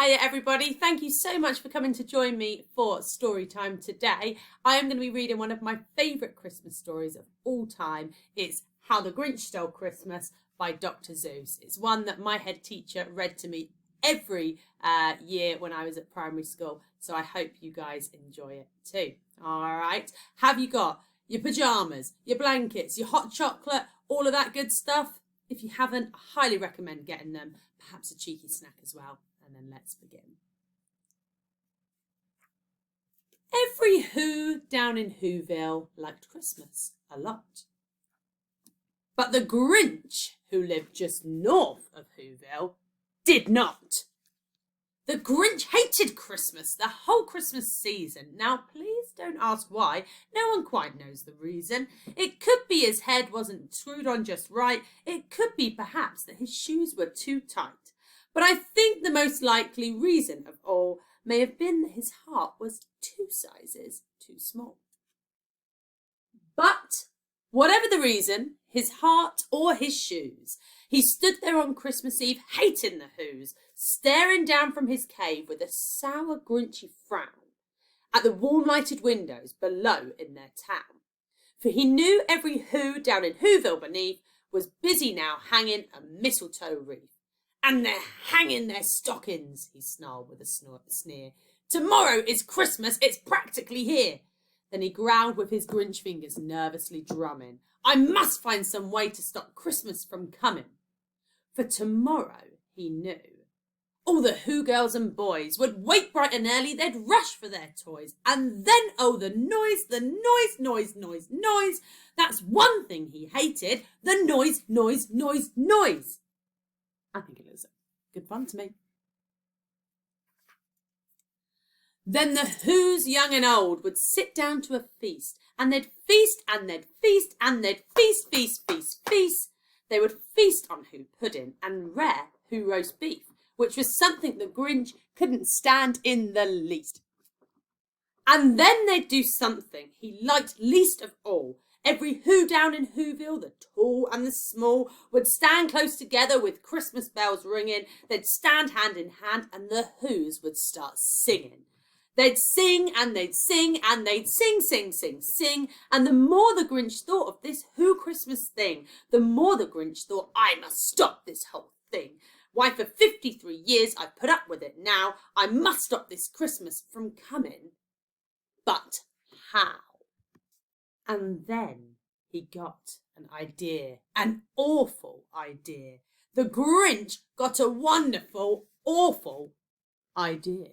Hiya everybody, thank you so much for coming to join me for story time today. I am going to be reading one of my favourite Christmas stories of all time. It's How the Grinch Stole Christmas by Dr. Seuss. It's one that my head teacher read to me every year when I was at primary school, so I hope you guys enjoy it too. Alright, have you got your pyjamas, your blankets, your hot chocolate, all of that good stuff? If you haven't, I highly recommend getting them, perhaps a cheeky snack as well. And then let's begin. Every Who down in Whoville liked Christmas a lot. But the Grinch, who lived just north of Whoville, did not. The Grinch hated Christmas the whole Christmas season. Now, please don't ask why. No one quite knows the reason. It could be his head wasn't screwed on just right. It could be perhaps that his shoes were too tight. But I think the most likely reason of all may have been that his heart was 2 sizes too small. But whatever the reason, his heart or his shoes, he stood there on Christmas Eve hating the Whos, staring down from his cave with a sour, grinchy frown at the warm-lighted windows below in their town. For he knew every Who down in Whoville beneath was busy now hanging a mistletoe wreath. And they're hanging their stockings, he snarled with a sneer. Tomorrow is Christmas, it's practically here. Then he growled with his Grinch fingers nervously drumming. I must find some way to stop Christmas from coming. For tomorrow, he knew, all the Who girls and boys would wake bright and early, they'd rush for their toys. And then, oh, the noise, noise. That's one thing he hated, the noise. I think it was good fun to me. Then the Whos, young and old, would sit down to a feast, and they'd feast, and they'd feast, and they'd feast. They would feast on Who pudding and rare Who roast beef, which was something the Grinch couldn't stand in the least. And then they'd do something he liked least of all. Every Who down in Whoville, the tall and the small, would stand close together with Christmas bells ringing. They'd stand hand in hand and the Whos would start singing. They'd sing and they'd sing and they'd sing. And the more the Grinch thought of this Who Christmas thing, the more the Grinch thought, I must stop this whole thing. Why, for 53 years I've put up with it now. I must stop this Christmas from coming. But how? And then he got an idea, an awful idea. The Grinch got a wonderful, awful idea.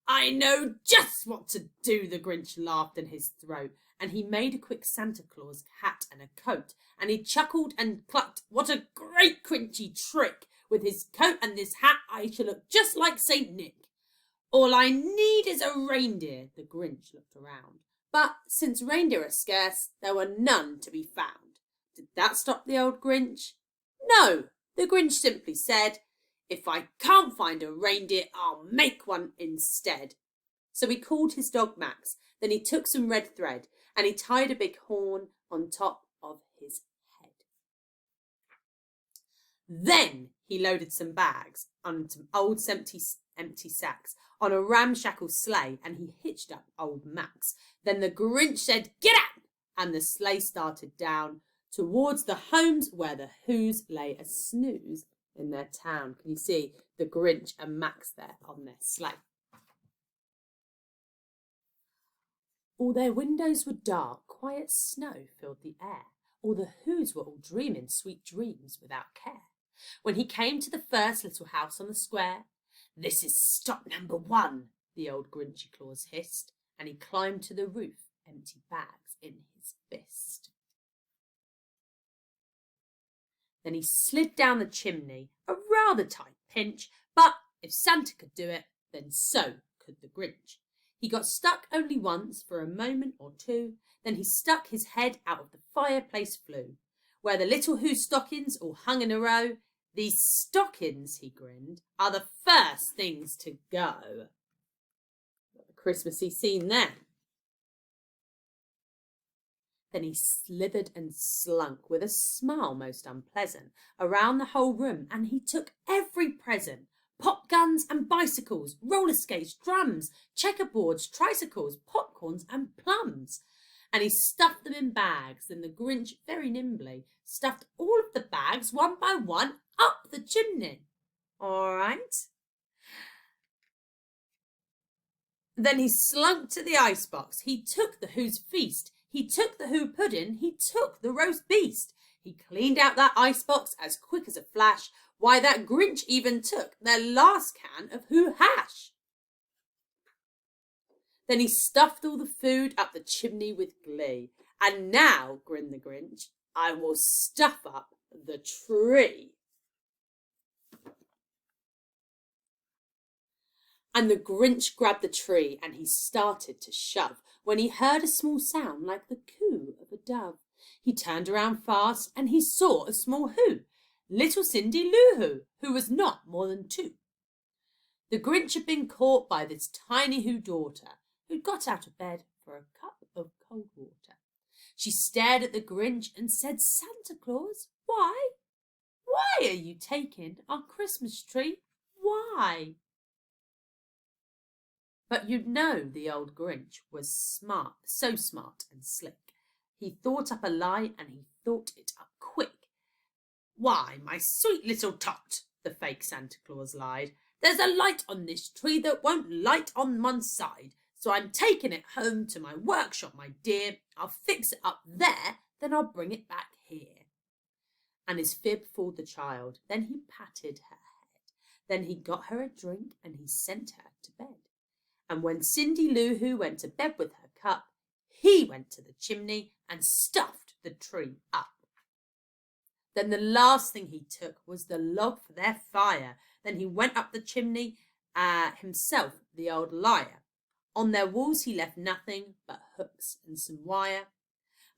I know just what to do, the Grinch laughed in his throat, and he made a quick Santa Claus hat and a coat, and he chuckled and clucked, what a great Grinchy trick! With his coat and this hat I shall look just like Saint Nick. All I need is a reindeer, the Grinch looked around. But since reindeer are scarce, there were none to be found. Did that stop the old Grinch? No, the Grinch simply said, if I can't find a reindeer, I'll make one instead. So he called his dog Max, then he took some red thread and he tied a big horn on top of his head. Then he loaded some bags onto old empty sacks on a ramshackle sleigh and he hitched up old Max. Then the Grinch said, get out! And the sleigh started down towards the homes where the Whos lay a snooze in their town. Can you see the Grinch and Max there on their sleigh? All their windows were dark, quiet snow filled the air. All the Whos were all dreaming sweet dreams without care. When he came to the first little house on the square, this is stop number 1, the old Grinchy Claus hissed, and he climbed to the roof, empty bags in his fist. Then he slid down the chimney, a rather tight pinch, but if Santa could do it, then so could the Grinch. He got stuck only once for a moment or two, then he stuck his head out of the fireplace flue, where the little Who stockings all hung in a row. These stockings, he grinned, are the first things to go. Got the Christmassy scene there. Then he slithered and slunk, with a smile most unpleasant, around the whole room, and he took every present: pop guns and bicycles, roller skates, drums, checkerboards, tricycles, popcorns and plums. And he stuffed them in bags. Then the Grinch, very nimbly, stuffed all of the bags, one by one, up the chimney. All right. Then he slunk to the icebox. He took the Who's feast. He took the Who pudding. He took the roast beast. He cleaned out that icebox as quick as a flash. Why, that Grinch even took their last can of Who hash. Then he stuffed all the food up the chimney with glee. And now, grinned the Grinch, I will stuff up the tree. And the Grinch grabbed the tree and he started to shove, when he heard a small sound like the coo of a dove. He turned around fast and he saw a small Who, little Cindy Lou Who was not more than 2. The Grinch had been caught by this tiny Who daughter, who'd got out of bed for a cup of cold water. She stared at the Grinch and said, Santa Claus, why? Why are you taking our Christmas tree? Why? But you'd know the old Grinch was smart, so smart and slick. He thought up a lie and he thought it up quick. Why, my sweet little tot, the fake Santa Claus lied, there's a light on this tree that won't light on one side. So I'm taking it home to my workshop, my dear. I'll fix it up there, then I'll bring it back here. And his fib fooled the child. Then he patted her head. Then he got her a drink and he sent her to bed. And when Cindy Lou Who went to bed with her cup, he went to the chimney and stuffed the tree up. Then the last thing he took was the log for their fire. Then he went up the chimney himself, the old liar. On their walls he left nothing but hooks and some wire.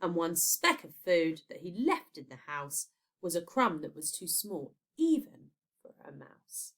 And one speck of food that he left in the house was a crumb that was too small, even for a mouse.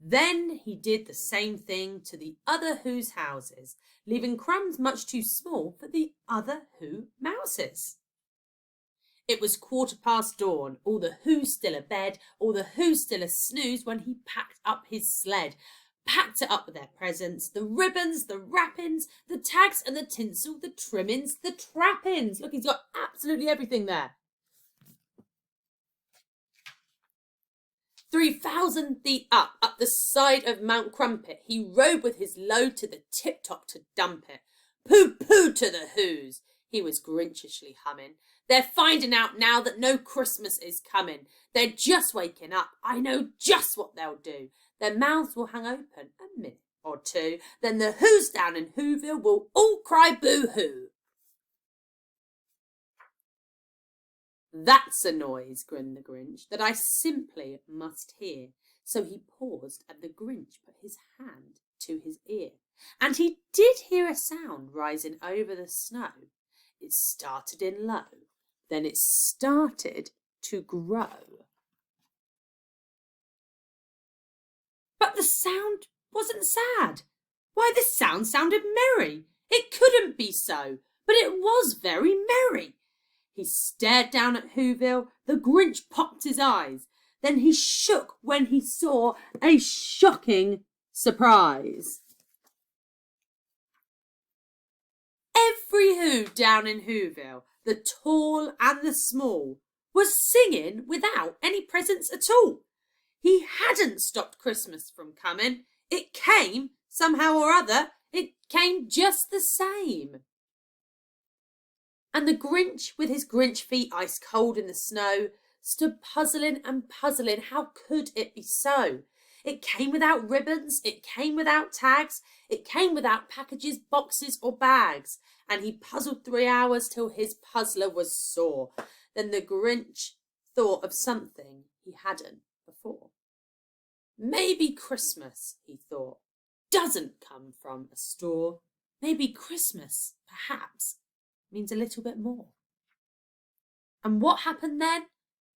Then he did the same thing to the other Who's houses, leaving crumbs much too small for the other Who mouses. It was 15:15 dawn, all the Who's still abed, all the Who's still a snooze, when he packed up his sled. Packed it up with their presents, the ribbons, the wrappings, the tags and the tinsel, the trimmings, the trappings. Look, he's got absolutely everything there. 3,000 feet up the side of Mount Crumpet, he rode with his load to the tip-top to dump it. Pooh-pooh to the Who's, he was Grinchishly humming. They're finding out now that no Christmas is coming. They're just waking up. I know just what they'll do. Their mouths will hang open a minute or two. Then the Who's down in Whoville will all cry boo-hoo. That's a noise, grinned the Grinch, that I simply must hear. So he paused, and the Grinch put his hand to his ear. And he did hear a sound rising over the snow. It started in low. Then it started to grow. But the sound wasn't sad. Why, the sound sounded merry. It couldn't be so, but it was very merry. He stared down at Whoville. The Grinch popped his eyes. Then he shook when he saw a shocking surprise. Every Who down in Whoville, the tall and the small, was singing without any presents at all. He hadn't stopped Christmas from coming. It came, somehow or other, it came just the same. And the Grinch, with his Grinch feet ice cold in the snow, stood puzzling and puzzling. How could it be so? It came without ribbons, it came without tags, it came without packages, boxes or bags. And he puzzled 3 hours till his puzzler was sore. Then the Grinch thought of something he hadn't before. Maybe Christmas, he thought, doesn't come from a store. Maybe Christmas, perhaps, means a little bit more. And what happened then?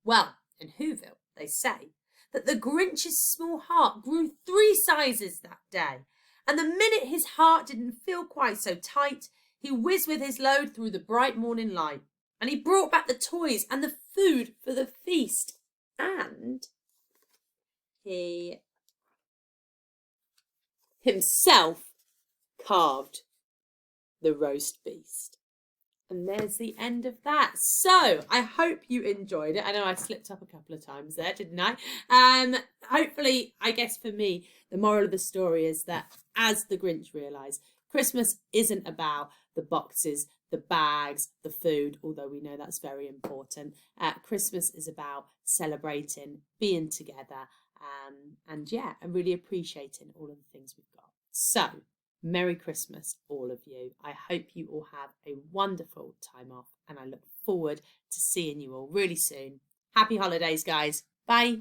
Well, in Whoville, they say that the Grinch's small heart grew 3 sizes that day. And the minute his heart didn't feel quite so tight, He whizzed with his load through the bright morning light, and he brought back the toys and the food for the feast, and he himself carved the roast beast. And there's the end of that. So I hope you enjoyed it. I know I slipped up a couple of times there, didn't I? Hopefully, I guess for me, the moral of the story is that, as the Grinch realised, Christmas isn't about the boxes, the bags, the food, although we know that's very important. Christmas is about celebrating, being together, and really appreciating all of the things we've got. So, Merry Christmas, all of you. I hope you all have a wonderful time off, and I look forward to seeing you all really soon. Happy holidays, guys. Bye.